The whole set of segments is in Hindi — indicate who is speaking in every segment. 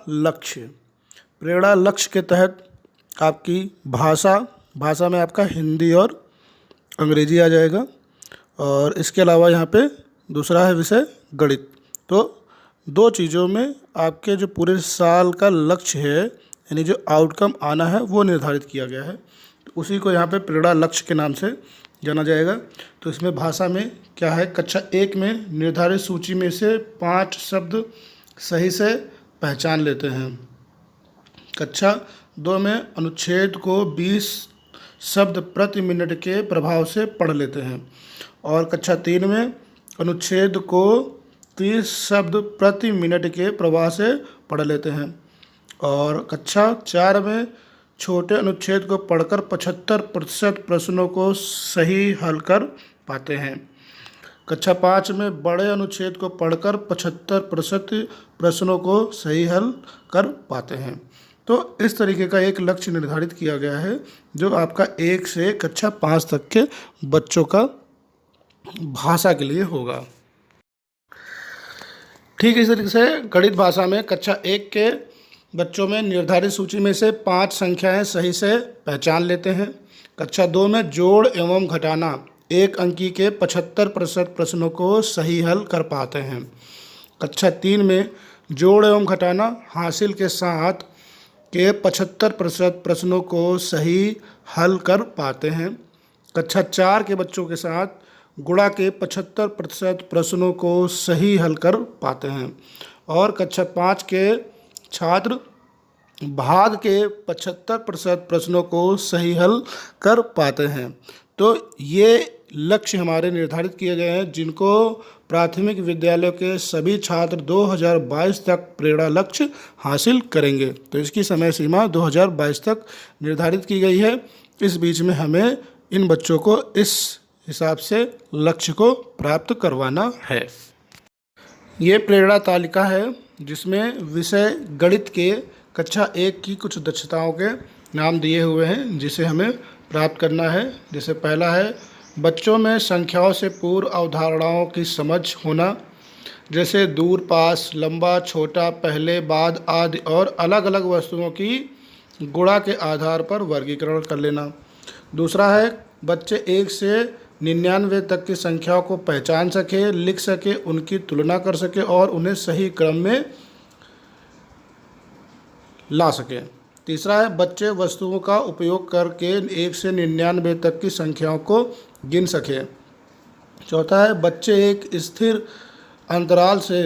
Speaker 1: लक्ष्य। प्रेरणा लक्ष्य के तहत आपकी भाषा में आपका हिंदी और अंग्रेजी आ जाएगा, और इसके अलावा यहाँ पे दूसरा है विषय गणित। तो दो चीज़ों में आपके जो पूरे साल का लक्ष्य है, यानी जो आउटकम आना है, वो निर्धारित किया गया है। तो उसी को यहाँ पे प्रेरणा लक्ष्य के नाम से जाना जाएगा। तो इसमें भाषा में क्या है, कक्षा 1 में निर्धारित सूची में से 5 शब्द सही से पहचान लेते हैं। कक्षा 2 में अनुच्छेद को 20 शब्द प्रति मिनट के प्रभाव से पढ़ लेते हैं, और कक्षा 3 में अनुच्छेद को 30 शब्द प्रति मिनट के प्रवाह से पढ़ लेते हैं, और कक्षा 4 में छोटे अनुच्छेद को पढ़कर 75% प्रश्नों को सही हल कर पाते हैं। कक्षा 5 में बड़े अनुच्छेद को पढ़कर 75% प्रश्नों को सही हल कर पाते हैं। तो इस तरीके का एक लक्ष्य निर्धारित किया गया है, जो आपका 1 से कक्षा 5 तक के बच्चों का भाषा के लिए होगा। ठीक इस तरीके से गणित भाषा में कक्षा 1 के बच्चों में निर्धारित सूची में से 5 संख्याएं सही से पहचान लेते हैं। कक्षा 2 में जोड़ एवं घटाना 1 अंकी के 75% प्रश्नों को सही हल कर पाते हैं। कक्षा 3 में जोड़ एवं घटाना हासिल के साथ के 75% प्रश्नों को सही हल कर पाते हैं। कक्षा 4 के बच्चों के साथ गुणा के 75% प्रश्नों को सही हल कर पाते हैं, और कक्षा 5 के छात्र भाग के 75% प्रश्नों को सही हल कर पाते हैं। तो ये लक्ष्य हमारे निर्धारित किए गए हैं, जिनको प्राथमिक विद्यालयों के सभी छात्र 2022 तक प्रेरणा लक्ष्य हासिल करेंगे। तो इसकी समय सीमा 2022 तक निर्धारित की गई है। इस बीच में हमें इन बच्चों को इस हिसाब से लक्ष्य को प्राप्त करवाना है। ये प्रेरणा तालिका है, जिसमें विषय गणित के कक्षा 1 की कुछ दक्षताओं के नाम दिए हुए हैं, जिसे हमें प्राप्त करना है। जैसे पहला है, बच्चों में संख्याओं से पूर्व अवधारणाओं की समझ होना, जैसे दूर, पास, लंबा, छोटा, पहले, बाद आदि, और अलग अलग वस्तुओं की गुणा के आधार पर वर्गीकरण कर लेना। दूसरा है, बच्चे 1 से 99 तक की संख्याओं को पहचान सके, लिख सके, उनकी तुलना कर सके और उन्हें सही क्रम में ला सके। तीसरा है, बच्चे वस्तुओं का उपयोग करके 1 से 99 तक की संख्याओं को गिन सके। चौथा है, बच्चे एक स्थिर अंतराल से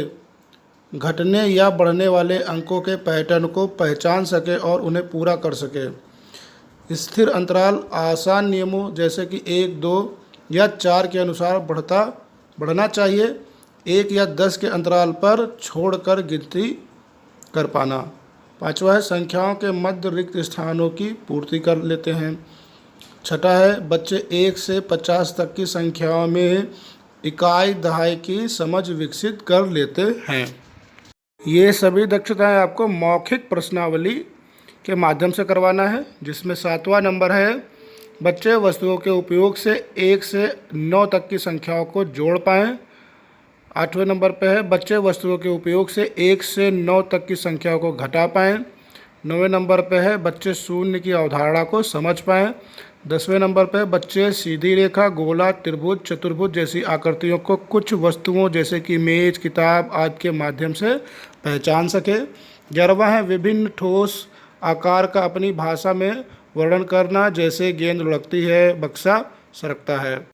Speaker 1: घटने या बढ़ने वाले अंकों के पैटर्न को पहचान सके और उन्हें पूरा कर सके। स्थिर अंतराल आसान नियमों जैसे कि 1, 2 या 4 के अनुसार बढ़ना चाहिए। 1 या 10 के अंतराल पर छोड़कर गिनती कर पाना। पांचवा है, संख्याओं के मध्य रिक्त स्थानों की पूर्ति कर लेते हैं। छठा है, बच्चे 1 से 50 तक की संख्याओं में इकाई दहाई की समझ विकसित कर लेते हैं। ये सभी दक्षताएं आपको मौखिक प्रश्नावली के माध्यम से करवाना है, जिसमें 7वां नंबर है, बच्चे वस्तुओं के उपयोग से 1 से 9 तक की संख्याओं को जोड़ पाएँ। 8वें नंबर पर है, बच्चे वस्तुओं के उपयोग से 1 से 9 तक की संख्याओं को घटा पाएँ। 9वें नंबर पर है, बच्चे शून्य की अवधारणा को समझ पाएँ। 10वें नंबर पर बच्चे सीधी रेखा, गोला, त्रिभुज, चतुर्भुज जैसी आकृतियों को कुछ वस्तुओं जैसे कि मेज, किताब आदि के माध्यम से पहचान सके। 11वां है, विभिन्न ठोस आकार का अपनी भाषा में वर्णन करना, जैसे गेंद लुढ़कती है, बक्सा सरकता है।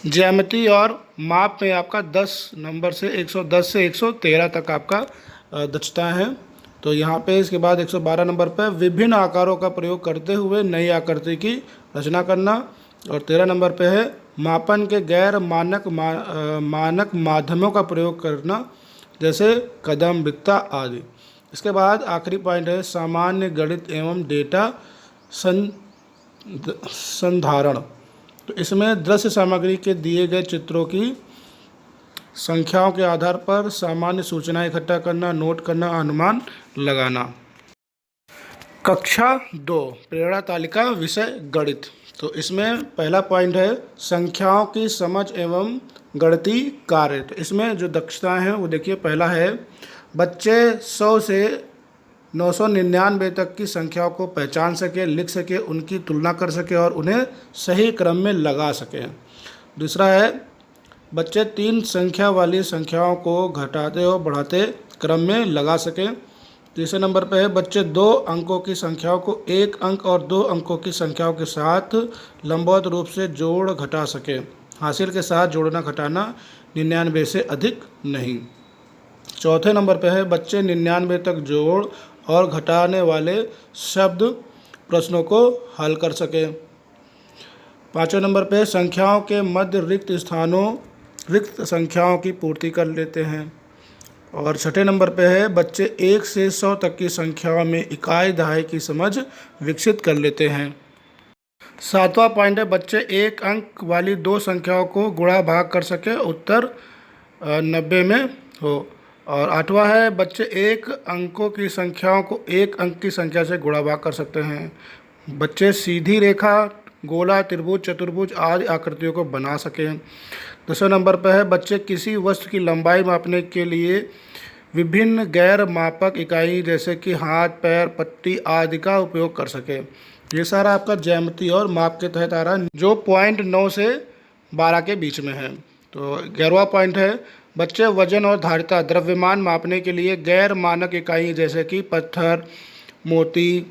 Speaker 1: ज्यामिति और माप में आपका 10 नंबर से 110 से 113 तक आपका दक्षता है। तो यहाँ पे इसके बाद 112 नंबर पर विभिन्न आकारों का प्रयोग करते हुए नई आकृति की रचना करना, और 13 नंबर पे है, मापन के गैर मानक माध्यमों का प्रयोग करना, जैसे कदम, बित्ता आदि। इसके बाद आखिरी पॉइंट है, सामान्य गणित एवं डेटा संधारण। तो इसमें दृश्य सामग्री के दिए गए चित्रों की संख्याओं के आधार पर सामान्य सूचनाएं इकट्ठा करना, नोट करना, अनुमान लगाना। कक्षा 2 प्रेरणा तालिका विषय गणित। तो इसमें पहला पॉइंट है, संख्याओं की समझ एवं गणितीय कार्य। तो इसमें जो दक्षताएं हैं वो देखिए, पहला है, बच्चे 100 से 999 तक की संख्याओं को पहचान सके, लिख सके, उनकी तुलना कर सके और उन्हें सही क्रम में लगा सकें। दूसरा है बच्चे 3 संख्या वाली संख्याओं को घटाते और बढ़ाते क्रम में लगा सकें। तीसरे नंबर पर है बच्चे 2 अंकों की संख्याओं को 1 अंक और 2 अंकों की संख्याओं के साथ लंबवत रूप से जोड़ घटा सकें। हासिल के साथ जोड़ना घटाना 99 से अधिक नहीं। चौथे नंबर पर है बच्चे 99 तक जोड़ और घटाने वाले शब्द प्रश्नों को हल कर सकें। पाँचवें नंबर पे संख्याओं के मध्य रिक्त संख्याओं की पूर्ति कर लेते हैं। और छठे नंबर पे है बच्चे 1 से 100 तक की संख्याओं में इकाई दहाई की समझ विकसित कर लेते हैं। सातवां पॉइंट है बच्चे 1 अंक वाली 2 संख्याओं को गुणा भाग कर सके, उत्तर 90 में हो। और आठवां है बच्चे 1 अंकों की संख्याओं को 1 अंक की संख्या से गुणा भाग कर सकते हैं। बच्चे सीधी रेखा, गोला, त्रिभुज, चतुर्भुज आदि आकृतियों को बना सकें। 10वें नंबर पर है बच्चे किसी वस्तु की लंबाई मापने के लिए विभिन्न गैर मापक इकाई जैसे कि हाथ, पैर, पट्टी आदि का उपयोग कर सकें। ये सारा आपका ज्यामिति और माप के तहत आ रहा है, जो पॉइंट 9 से 12 के बीच में है। तो 11वां पॉइंट है बच्चे वजन और धारिता, द्रव्यमान मापने के लिए गैर मानक इकाई जैसे कि पत्थर, मोती,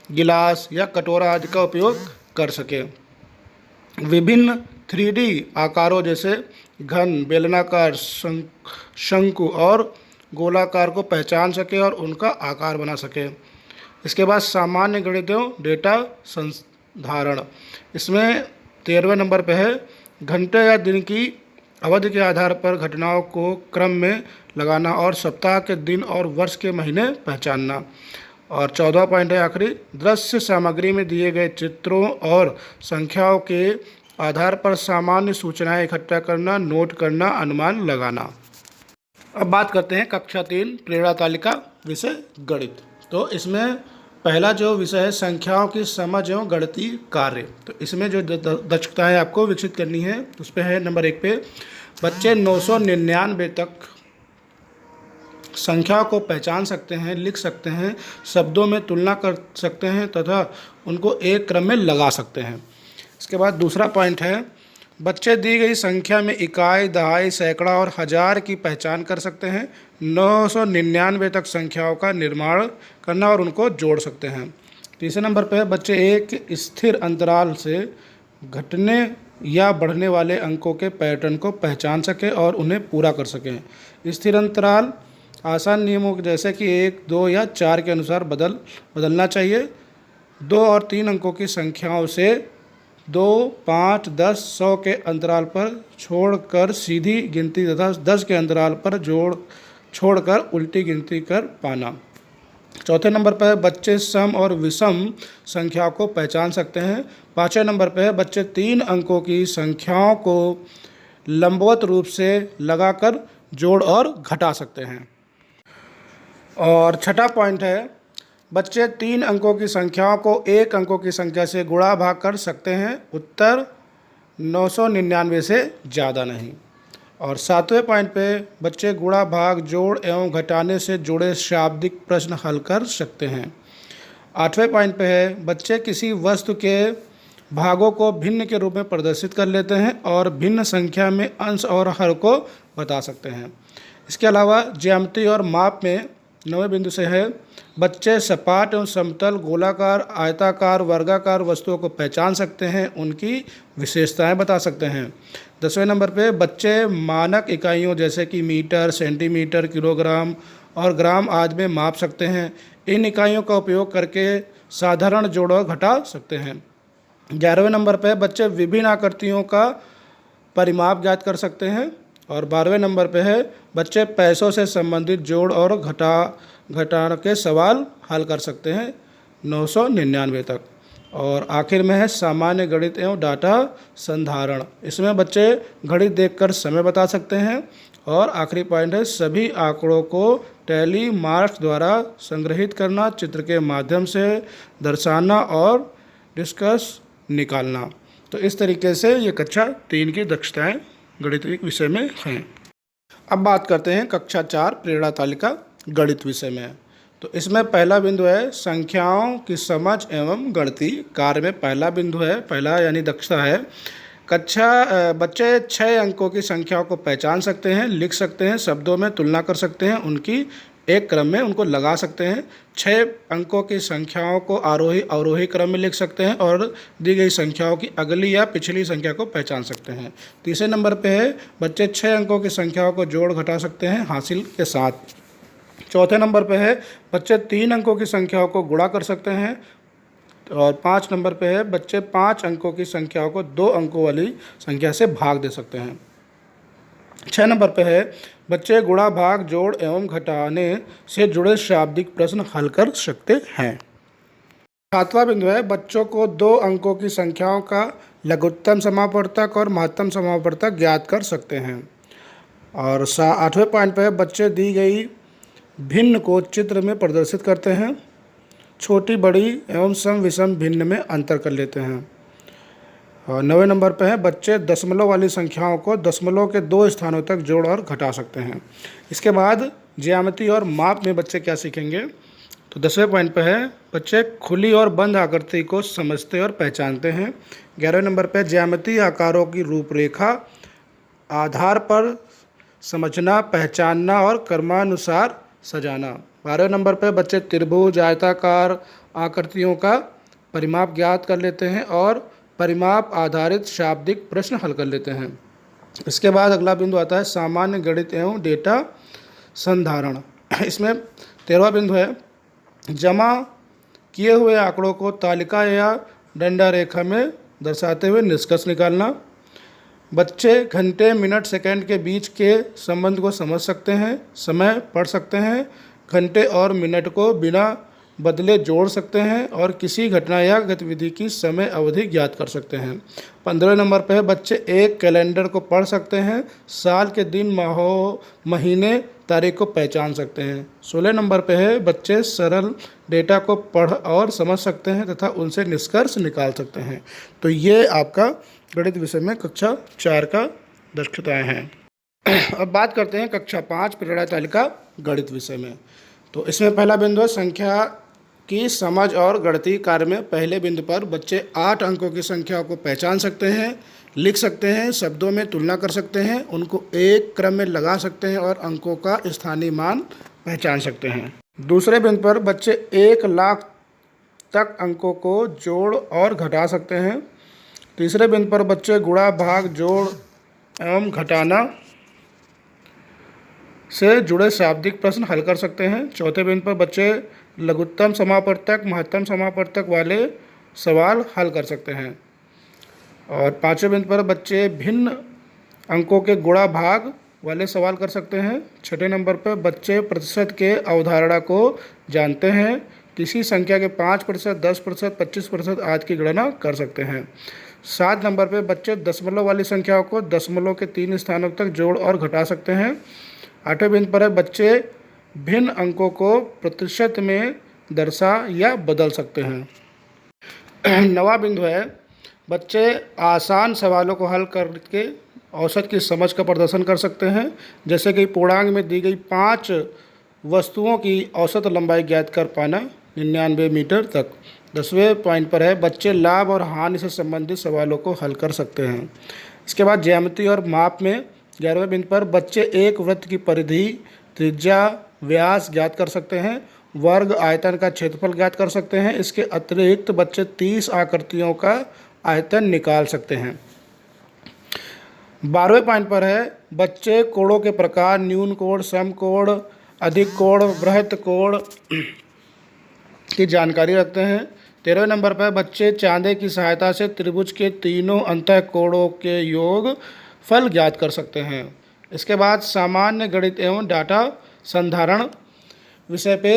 Speaker 1: गिलास या कटोरा आदि का उपयोग कर सकें। विभिन्न 3D आकारों जैसे घन, बेलनाकार, शंकु और गोलाकार को पहचान सके और उनका आकार बना सके। इसके बाद सामान्य गणित एवं डेटा संधारण, इसमें 13वें नंबर पे है घंटे या दिन की अवधि के आधार पर घटनाओं को क्रम में लगाना और सप्ताह के दिन और वर्ष के महीने पहचानना। और 14वां पॉइंट है आखिरी, दृश्य सामग्री में दिए गए चित्रों और संख्याओं के आधार पर सामान्य सूचनाएं इकट्ठा करना, नोट करना, अनुमान लगाना। अब बात करते हैं कक्षा 3 प्रेरणा तालिका विषय गणित। तो इसमें पहला जो विषय है संख्याओं की समझ एवं गणितीय कार्य। तो इसमें जो दक्षताएं आपको विकसित करनी है उस पर है नंबर 1 पे बच्चे 999 तक संख्याओं को पहचान सकते हैं, लिख सकते हैं, शब्दों में तुलना कर सकते हैं तथा उनको एक क्रम में लगा सकते हैं। इसके बाद दूसरा पॉइंट है बच्चे दी गई संख्या में इकाई, दहाई, सैकड़ा और हज़ार की पहचान कर सकते हैं। 999 तक संख्याओं का निर्माण करना और उनको जोड़ सकते हैं। तीसरे नंबर पर बच्चे एक स्थिर अंतराल से घटने या बढ़ने वाले अंकों के पैटर्न को पहचान सकें और उन्हें पूरा कर सकें। स्थिर अंतराल आसान नियमों जैसे कि 1, 2 या 4 के अनुसार बदलना चाहिए। 2 और 3 अंकों की संख्याओं से 2, 5, 10, 100 के अंतराल पर छोड़कर सीधी गिनती तथा 10 के अंतराल पर छोड़कर उल्टी गिनती कर पाना। चौथे नंबर पर बच्चे सम और विषम संख्याओं को पहचान सकते हैं। 5वें नंबर पर बच्चे 3 अंकों की संख्याओं को लंबवत रूप से लगाकर जोड़ और घटा सकते हैं। और छठा पॉइंट है बच्चे 3 अंकों की संख्याओं को 1 अंकों की संख्या से गुणा भाग कर सकते हैं, उत्तर 999 से ज़्यादा नहीं। और 7वें पॉइंट पे बच्चे गुणा, भाग, जोड़ एवं घटाने से जुड़े शाब्दिक प्रश्न हल कर सकते हैं। 8वें पॉइंट पे है बच्चे किसी वस्तु के भागों को भिन्न के रूप में प्रदर्शित कर लेते हैं और भिन्न संख्या में अंश और हर को बता सकते हैं। इसके अलावा ज्यामिति और माप में 9वें बिंदु से है बच्चे सपाट एवं समतल, गोलाकार, आयताकार, वर्गाकार वस्तुओं को पहचान सकते हैं, उनकी विशेषताएं बता सकते हैं। 10वें नंबर पे बच्चे मानक इकाइयों जैसे कि मीटर, सेंटीमीटर, किलोग्राम और ग्राम आदि में माप सकते हैं। इन इकाइयों का उपयोग करके साधारण जोड़ और घटा सकते हैं। 11वें नंबर पे बच्चे विभिन्न आकृतियों का परिमाप ज्ञात कर सकते हैं। और 12वें नंबर पे है बच्चे पैसों से संबंधित जोड़ और घटा के सवाल हल कर सकते हैं 999 तक। और आखिर में है सामान्य गणित एवं डाटा संधारण, इसमें बच्चे घड़ी देखकर समय बता सकते हैं। और आखिरी पॉइंट है सभी आंकड़ों को टैली मार्क्स द्वारा संग्रहित करना, चित्र के माध्यम से दर्शाना और डिस्कस निकालना। तो इस तरीके से ये कक्षा 3 की दक्षताएं गणित विषय में हैं। अब बात करते हैं कक्षा 4 प्रेरणा तालिका गणित विषय में। तो इसमें पहला बिंदु है संख्याओं की समझ एवं गणितीय कार्य में पहला बिंदु है, पहला यानी दक्षता है। बच्चे 6 अंकों की संख्याओं को पहचान सकते हैं, लिख सकते हैं, शब्दों में तुलना कर सकते हैं, उनकी एक क्रम में उनको लगा सकते हैं। 6 अंकों की संख्याओं को आरोही अवरोही क्रम में लिख सकते हैं और दी गई संख्याओं की अगली या पिछली संख्या को पहचान सकते हैं। तीसरे नंबर पे है बच्चे 6 अंकों की संख्याओं को जोड़ घटा सकते हैं हासिल के साथ। चौथे नंबर पे है बच्चे 3 अंकों की संख्याओं को गुणा कर सकते हैं। और 5 नंबर पे है बच्चे 5 अंकों की संख्याओं को 2 अंकों वाली संख्या से भाग दे सकते हैं। 6 नंबर पे है बच्चे गुणा भाग जोड़ एवं घटाने से जुड़े शाब्दिक प्रश्न हल कर सकते हैं। 7वां बिंदु है बच्चों को 2 अंकों की संख्याओं का लघुत्तम समापवर्तक और महत्तम समापवर्तक ज्ञात कर सकते हैं। और 8वें पॉइंट पे है बच्चे दी गई भिन्न को चित्र में प्रदर्शित करते हैं, छोटी बड़ी एवं सम विषम भिन्न में अंतर कर लेते हैं। और 9वें नंबर पे है बच्चे दशमलव वाली संख्याओं को दशमलव के 2 स्थानों तक जोड़ और घटा सकते हैं। इसके बाद ज्यामिति और माप में बच्चे क्या सीखेंगे, तो 10वें पॉइंट पे है बच्चे खुली और बंद आकृति को समझते और पहचानते हैं। 11वें नंबर पे ज्यामिति आकारों की रूपरेखा आधार पर समझना, पहचानना और क्रमानुसार सजाना। 12वें नंबर पे बच्चे त्रिभुज आयताकार आकृतियों का परिमाप ज्ञात कर लेते हैं और परिमाप आधारित शाब्दिक प्रश्न हल कर लेते हैं। इसके बाद अगला बिंदु आता है सामान्य गणित एवं डेटा संधारण। इसमें 13वां बिंदु है जमा किए हुए आंकड़ों को तालिका या डंडा रेखा में दर्शाते हुए निष्कर्ष निकालना। बच्चे घंटे मिनट सेकंड के बीच के संबंध को समझ सकते हैं, समय पढ़ सकते हैं, घंटे और मिनट को बिना बदले जोड़ सकते हैं और किसी घटना या गतिविधि की समय अवधि ज्ञात कर सकते हैं। 15वें नंबर पर है बच्चे एक कैलेंडर को पढ़ सकते हैं, साल के दिन माहों महीने तारीख को पहचान सकते हैं। 16 नंबर पे है बच्चे सरल डेटा को पढ़ और समझ सकते हैं तथा उनसे निष्कर्ष निकाल सकते हैं। तो ये आपका गणित विषय में कक्षा 4 का दक्षताएं हैं। अब बात करते हैं कक्षा 5 प्रेरणा तालिका गणित विषय में। तो इसमें पहला बिंदु है संख्या की समझ और गणितीय कार्य में पहले बिंदु पर बच्चे 8 अंकों की संख्याओं को पहचान सकते हैं, लिख सकते हैं, शब्दों में तुलना कर सकते हैं, उनको एक क्रम में लगा सकते हैं और अंकों का स्थानीय मान पहचान सकते हैं। दूसरे बिंदु पर बच्चे 1 लाख तक अंकों को जोड़ और घटा सकते हैं। तीसरे बिंदु पर बच्चे गुणा भाग जोड़ एवं घटाना से जुड़े शाब्दिक प्रश्न हल कर सकते हैं। चौथे बिंदु पर बच्चे लघुत्तम समापवर्तक महत्तम समापवर्तक वाले सवाल हल कर सकते हैं। और 5वें बिंदु पर बच्चे भिन्न अंकों के गुणा भाग वाले सवाल कर सकते हैं। 6ठे नंबर पर बच्चे प्रतिशत के अवधारणा को जानते हैं, किसी संख्या के 5%, 10%, 25% आदि की गणना कर सकते हैं। 7 नंबर पर बच्चे दशमलव वाली संख्याओं को दशमलव के 3 स्थानों तक जोड़ और घटा सकते हैं। 8वें बिंदु पर है बच्चे भिन्न अंकों को प्रतिशत में दर्शा या बदल सकते हैं। 9वां बिंदु है बच्चे आसान सवालों को हल करके औसत की समझ का प्रदर्शन कर सकते हैं, जैसे कि पूर्णांक में दी गई 5 वस्तुओं की औसत लंबाई ज्ञात कर पाना 99 मीटर तक। 10वें पॉइंट पर है बच्चे लाभ और हानि से संबंधित सवालों को हल कर सकते हैं। इसके बाद ज्यामिति और माप में 11वें बिंदु पर बच्चे एक वृत्त की परिधि, त्रिज्या, व्यास ज्ञात कर सकते हैं, वर्ग आयतन का क्षेत्रफल ज्ञात कर सकते हैं। इसके अतिरिक्त बच्चे 30 आकृतियों का आयतन निकाल सकते हैं। 12वें पॉइंट पर है बच्चे कोणों के प्रकार, न्यून कोण, सम कोण, अधिक कोण, बृहत कोण की जानकारी रखते हैं। 13वें नंबर पर बच्चे चांदे की सहायता से त्रिभुज के तीनों अंतः कोणों के योग फल ज्ञात कर सकते हैं। इसके बाद सामान्य गणित एवं डाटा संधारण विषय पे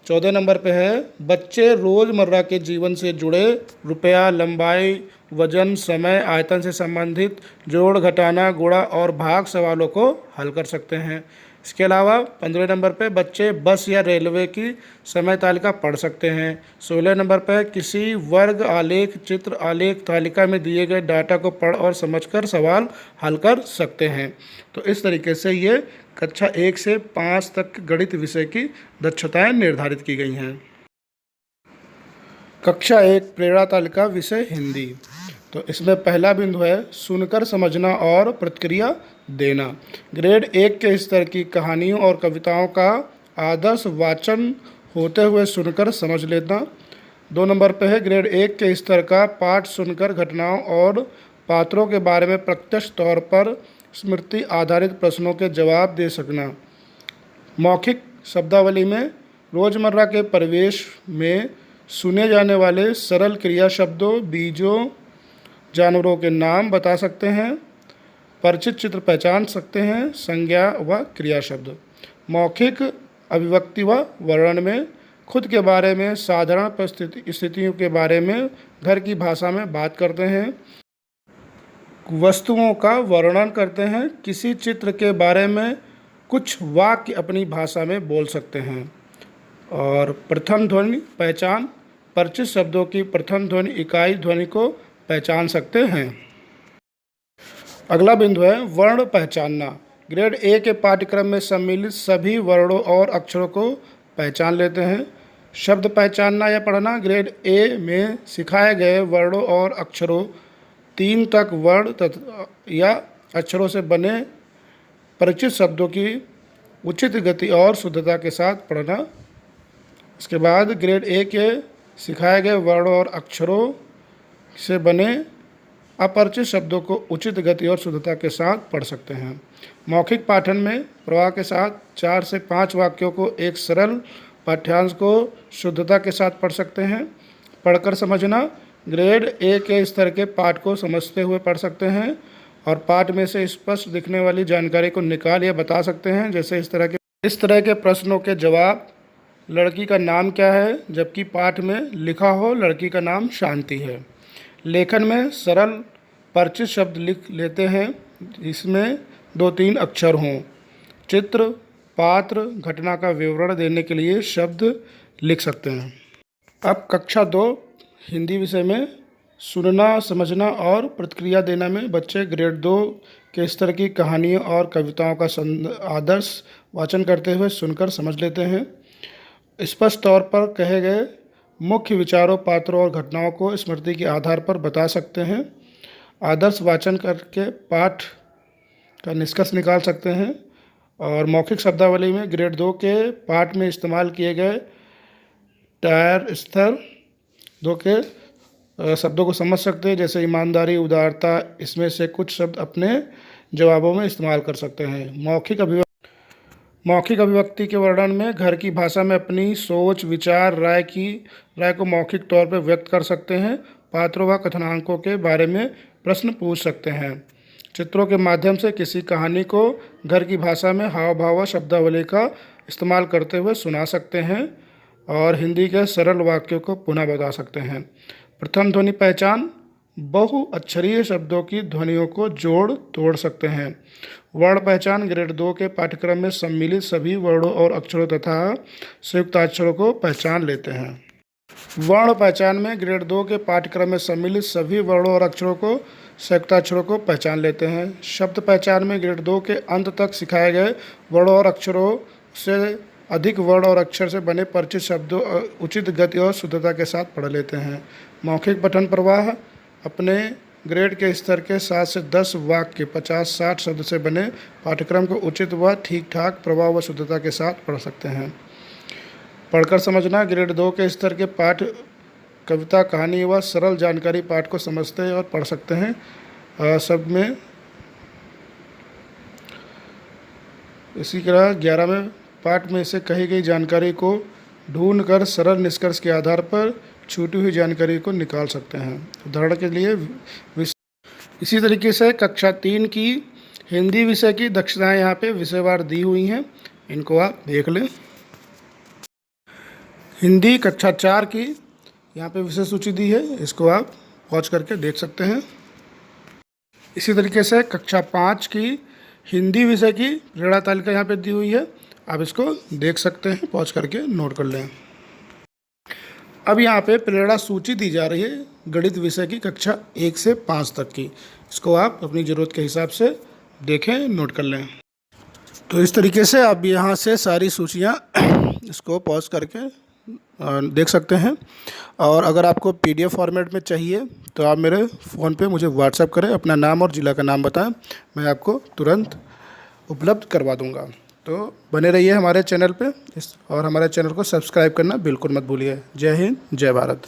Speaker 1: 14 नंबर पे है बच्चे रोज़मर्रा के जीवन से जुड़े रुपया, लंबाई, वजन, समय, आयतन से संबंधित जोड़, घटाना, गुणा और भाग सवालों को हल कर सकते हैं। इसके अलावा 15 नंबर पे बच्चे बस या रेलवे की समय तालिका पढ़ सकते हैं। 16 नंबर पे किसी वर्ग आलेख चित्र आलेख तालिका में दिए गए डाटा को पढ़ और समझकर सवाल हल कर सकते हैं। तो इस तरीके से ये कक्षा 1 से 5 तक गणित विषय की दक्षताएं निर्धारित की गई हैं। कक्षा 1 प्रेरणा तालिका विषय हिंदी। तो इसमें पहला बिंदु है सुनकर समझना और प्रतिक्रिया देना। ग्रेड 1 के स्तर की कहानियों और कविताओं का आदर्श वाचन होते हुए सुनकर समझ लेना। 2 नंबर पे है ग्रेड 1 के स्तर का पाठ सुनकर घटनाओं और पात्रों के बारे में प्रत्यक्ष तौर पर स्मृति आधारित प्रश्नों के जवाब दे सकना। मौखिक शब्दावली में रोज़मर्रा के परिवेश में सुने जाने वाले सरल क्रिया शब्दों, बीजों, जानवरों के नाम बता सकते हैं, परिचित चित्र पहचान सकते हैं, संज्ञा व क्रिया शब्द। मौखिक अभिव्यक्ति व वर्णन में खुद के बारे में, साधारण स्थितियों के बारे में घर की भाषा में बात करते हैं, वस्तुओं का वर्णन करते हैं, किसी चित्र के बारे में कुछ वाक्य अपनी भाषा में बोल सकते हैं। और प्रथम ध्वनि पहचान, परिचित शब्दों की प्रथम ध्वनि इकाई ध्वनि को पहचान सकते हैं। अगला बिंदु है वर्ण पहचानना। ग्रेड 1 के पाठ्यक्रम में सम्मिलित सभी वर्णों और अक्षरों को पहचान लेते हैं। शब्द पहचानना या पढ़ना ग्रेड ए में सिखाए गए वर्णों और अक्षरों 3 तक वर्ण या अक्षरों से बने परिचित शब्दों की उचित गति और शुद्धता के साथ पढ़ना। इसके बाद ग्रेड ए के सिखाए गए वर्णों और अक्षरों से बने अपरिचित शब्दों को उचित गति और शुद्धता के साथ पढ़ सकते हैं। मौखिक पाठन में प्रवाह के साथ 4 से 5 वाक्यों को एक सरल पाठ्यांश को शुद्धता के साथ पढ़ सकते हैं। पढ़कर समझना ग्रेड ए के स्तर के पाठ को समझते हुए पढ़ सकते हैं और पाठ में से स्पष्ट दिखने वाली जानकारी को निकाल या बता सकते हैं। जैसे इस तरह के प्रश्नों के जवाब, लड़की का नाम क्या है, जबकि पाठ में लिखा हो लड़की का नाम शांति है। लेखन में सरल परिचित शब्द लिख लेते हैं, इसमें 2-3 अक्षर हों। चित्र, पात्र, घटना का विवरण देने के लिए शब्द लिख सकते हैं। अब कक्षा 2 हिंदी विषय में सुनना, समझना और प्रतिक्रिया देना में बच्चे ग्रेड 2 के स्तर की कहानियों और कविताओं का आदर्श वाचन करते हुए सुनकर समझ लेते हैं। स्पष्ट तौर पर कहे गए मुख्य विचारों, पात्रों और घटनाओं को स्मृति के आधार पर बता सकते हैं। आदर्श वाचन करके पाठ का निष्कर्ष निकाल सकते हैं। और मौखिक शब्दावली में ग्रेड 2 के पाठ में इस्तेमाल किए गए टायर स्तर 2 के शब्दों को समझ सकते हैं, जैसे ईमानदारी, उदारता। इसमें से कुछ शब्द अपने जवाबों में इस्तेमाल कर सकते हैं। मौखिक अभिव्यक्ति के वर्णन में घर की भाषा में अपनी सोच, विचार, राय को मौखिक तौर पर व्यक्त कर सकते हैं। पात्रों व कथनांकों के बारे में प्रश्न पूछ सकते हैं। चित्रों के माध्यम से किसी कहानी को घर की भाषा में हाव भाव व शब्दावली का इस्तेमाल करते हुए सुना सकते हैं और हिंदी के सरल वाक्यों को पुनः बता सकते हैं। प्रथम ध्वनि पहचान, बहुअक्षरीय शब्दों की ध्वनियों को जोड़ तोड़ सकते हैं। वर्ण पहचान ग्रेड 2 के पाठ्यक्रम में सम्मिलित सभी वर्णों और अक्षरों तथा संयुक्ताक्षरों को पहचान लेते हैं। वर्ण पहचान में ग्रेड 2 के पाठ्यक्रम में सम्मिलित सभी वर्णों और अक्षरों को संयुक्ताक्षरों को पहचान लेते हैं। शब्द पहचान में ग्रेड 2 के अंत तक सिखाए गए वर्णों और अक्षरों से अधिक वर्ण और अक्षर से बने परिचित शब्दों उचित गति और शुद्धता के साथ पढ़ लेते हैं। मौखिक पठन प्रवाह अपने ग्रेड के स्तर के 7 से 10 वाक्य 50-60 शब्द से बने पाठ्यक्रम को उचित व ठीक ठाक प्रभाव व शुद्धता के साथ पढ़ सकते हैं। पढ़कर समझना ग्रेड 2 के स्तर के पाठ, कविता, कहानी व सरल जानकारी पाठ को समझते और पढ़ सकते हैं। सब में इसी तरह 11वें पाठ में से कही गई जानकारी को ढूंढकर सरल निष्कर्ष के आधार पर छूटी हुई जानकारी को निकाल सकते हैं। उदाहरण के लिए इसी तरीके से कक्षा 3 की हिंदी विषय की दक्षताएं यहाँ पे विषयवार दी हुई हैं, इनको आप देख लें। हिंदी कक्षा 4 की यहाँ पे विषय सूची दी है, इसको आप पॉज करके देख सकते हैं। इसी तरीके से कक्षा 5 की हिंदी विषय की प्रेरणा तालिका यहाँ पे दी हुई है, आप इसको देख सकते हैं, पॉज करके नोट कर लें। अब यहाँ पे प्रेरणा सूची दी जा रही है गणित विषय की कक्षा 1 से 5 तक की। इसको आप अपनी ज़रूरत के हिसाब से देखें, नोट कर लें। तो इस तरीके से आप यहाँ से सारी सूचियाँ इसको पॉज करके देख सकते हैं। और अगर आपको PDF फॉर्मेट में चाहिए तो आप मेरे फ़ोन पे मुझे व्हाट्सएप करें, अपना नाम और ज़िला का नाम बताएं, मैं आपको तुरंत उपलब्ध करवा दूंगा। तो बने रहिए हमारे चैनल पे और हमारे चैनल को सब्सक्राइब करना बिल्कुल मत भूलिए। जय हिंद, जय भारत।